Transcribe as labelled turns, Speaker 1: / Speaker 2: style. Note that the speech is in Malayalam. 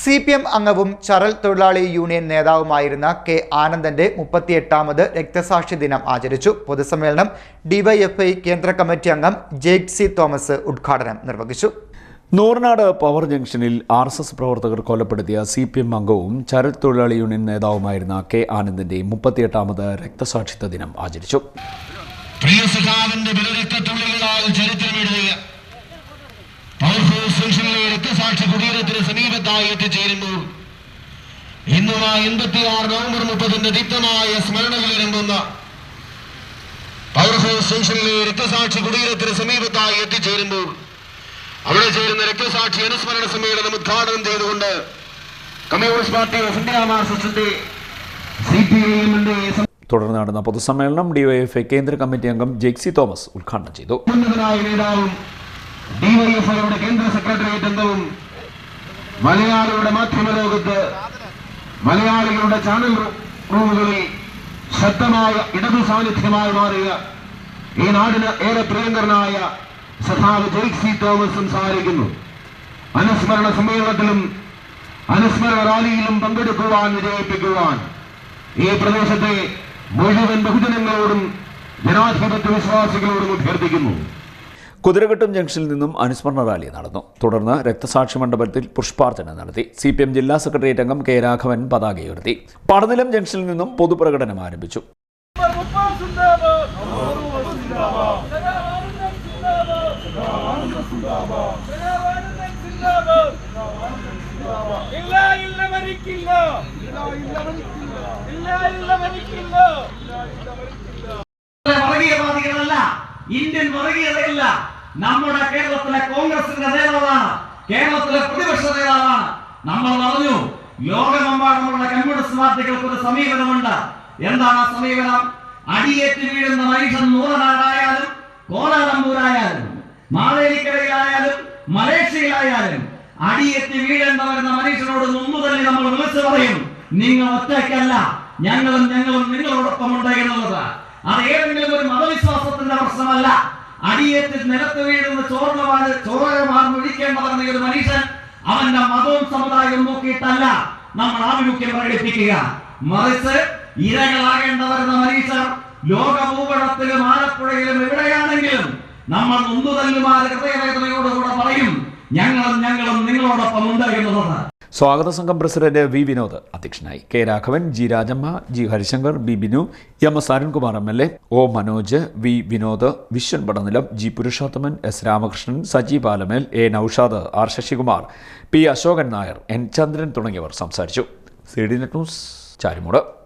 Speaker 1: CPM അംഗവും ചരൽ തൊഴിലാളി യൂണിയൻ നേതാവുമായിരുന്ന കെ ആനന്ദന്റെ 38ാമത് രക്തസാക്ഷി ദിനം ആചരിച്ചു. പൊതുസമ്മേളനം ഡിവൈഎഫ്ഐ കേന്ദ്ര കമ്മിറ്റി അംഗം ജെയ്സി തോമസ് ഉദ്ഘാടനം നിർവഹിച്ചു.
Speaker 2: നൂർനാട് പവർ ജംഗ്ഷനിൽ RSS പ്രവർത്തകർ കൊലപ്പെടുത്തിയ CPM അംഗവും ചരൽ തൊഴിലാളി യൂണിയൻ നേതാവുമായിരുന്ന കെ ആനന്ദന്റെ 38ാമത് രക്തസാക്ഷിത്വ ദിനം ആചരിച്ചു.
Speaker 3: രക്തസാക്ഷി കുടീരത്തിന് സമീപത്തായി എത്തിച്ചേരുമ്പോൾ ഇന്ന് 86 നവംബർ 30 ദീപ്തമായ സ്മരണകളിലിറങ്ങുന്ന പവർ ഹൗസ് ജംഗ്ഷനിലെ രക്തസാക്ഷി കുടീരത്തിന് സമീപത്തായി എത്തിച്ചേരുമ്പോൾ അവിടെ ചേരുന്ന രക്തസാക്ഷി അനുസ്മരണ സമ്മേളനം ഉദ്ഘാടനം ചെയ്തുകൊണ്ട് കമ്മ്യൂണിസ്റ്റ് പാർട്ടി ഓഫ് ഇന്ത്യ മാർക്സിസ്റ്റിന്റെ CPIM-ന്റെ
Speaker 2: തുടർന്ന് നടന്ന പൊതുസമ്മേളനം ഡിവൈഎഫ്ഐ കേന്ദ്ര കമ്മിറ്റി അംഗം ജെയ്സി തോമസ് ഉദ്ഘാടനം ചെയ്തു.
Speaker 3: നേതാവും ഡിവൈഎഫ്ഐയുടെ കേന്ദ്ര സെക്രട്ടേറിയറ്റ് അംഗവും മലയാളികളുടെ മാധ്യമ ലോകത്ത് മലയാളികളുടെ ചാനൽ റൂമുകളിൽ ശക്തമായ ഇടതു സാന്നിധ്യമായി മാറിയ ഈ നാടിന് ഏറെ പ്രിയങ്കരനായ സഖാവ് ജെയ്സി തോമസ് സംസാരിക്കുന്നു. അനുസ്മരണ സമ്മേളനത്തിലും അനുസ്മരണ റാലിയിലും പങ്കെടുക്കുവാൻ വിജയിപ്പിക്കുവാൻ ഈ പ്രദേശത്തെ മുഴുവൻ ബഹുജനങ്ങളോടും ജനാധിപത്യ വിശ്വാസികളോടും അഭ്യർത്ഥിക്കുന്നു.
Speaker 2: കുതിരഘട്ടം ജംഗ്ഷനിൽ നിന്നും അനുസ്മരണ റാലി നടന്നു. തുടർന്ന് രക്തസാക്ഷി മണ്ഡപത്തിൽ പുഷ്പാർച്ചന നടത്തി. CPM ജില്ലാ സെക്രട്ടേറിയറ്റ് അംഗം കെ രാഘവൻ പതാക ഉയർത്തി. പടനിലം ജംഗ്ഷനിൽ നിന്നും പൊതുപ്രകടനം ആരംഭിച്ചു.
Speaker 4: ഇന്ത്യൻ വർഗീയതയില്ല. നമ്മുടെ കേരളത്തിലെ കോൺഗ്രസിന്റെ നേതാവാണ്, കേരളത്തിലെ പ്രതിപക്ഷ നേതാവാണ്. നമ്മൾ പറഞ്ഞു ലോകമെമ്പാടുമുള്ള കമ്മ്യൂണിസ്റ്റ് പാർട്ടികൾക്ക് ഒരു സമീപനമുണ്ട്. എന്താണ് ആ സമീപനം? അടിയേറ്റ് വീഴുന്ന മനുഷ്യൻ നൂറനാടായാലും കോലാലംപൂരായാലും മാവേലിക്കരയിലായാലും മലേഷ്യയിലായാലും അടിയേറ്റ് വീഴേണ്ട വരുന്ന മനുഷ്യനോട് മുമ്പുതന്നെ നമ്മൾ വിളിച്ചു പറയും, നിങ്ങൾ ഒറ്റയ്ക്കല്ല, ഞങ്ങളും നിങ്ങളോടൊപ്പമുണ്ട് എന്നുള്ളത്. അത് ഏതെങ്കിലും ഒരു മതവിശ്വാസത്തിന്റെ പ്രശ്നമല്ല. അടിയേറ്റ് നിലത്ത് വീഴുന്ന ചോരമാർന്നൊഴിക്കേണ്ടതെന്ന ഒരു മനുഷ്യൻ അവന്റെ മതവും സമുദായവും നോക്കിയിട്ടല്ല നമ്മൾ ആഭിമുഖ്യം പ്രകടിപ്പിക്കുക. മറിച്ച് ഇരകളാകേണ്ട വരുന്ന മനുഷ്യർ ലോകഭൂപടത്തിലും ആലപ്പുഴയിലും എവിടെയാണെങ്കിലും നമ്മൾ നൊന്തുതല്ലുമാര് ഹൃദയവേദനയോടുകൂടെ പറയും, ഞങ്ങളും നിങ്ങളോടൊപ്പം ഉണ്ട് എന്നുള്ളത്.
Speaker 2: സ്വാഗത സംഘം പ്രസിഡന്റ് വി വിനോദ് അധ്യക്ഷനായി. K Raghavan, G Rajamma, G Harishankar, B Binu, MS Arunkumar MLA, O Manoj, V Vinod, Viswan Padanilam, G Purushothaman, S Ramakrishnan, Saji Palamel, A Noushad, R Sasikumar, P Ashokan Nair, N Chandran തുടങ്ങിയവർ സംസാരിച്ചു. CDNet news, Charimood.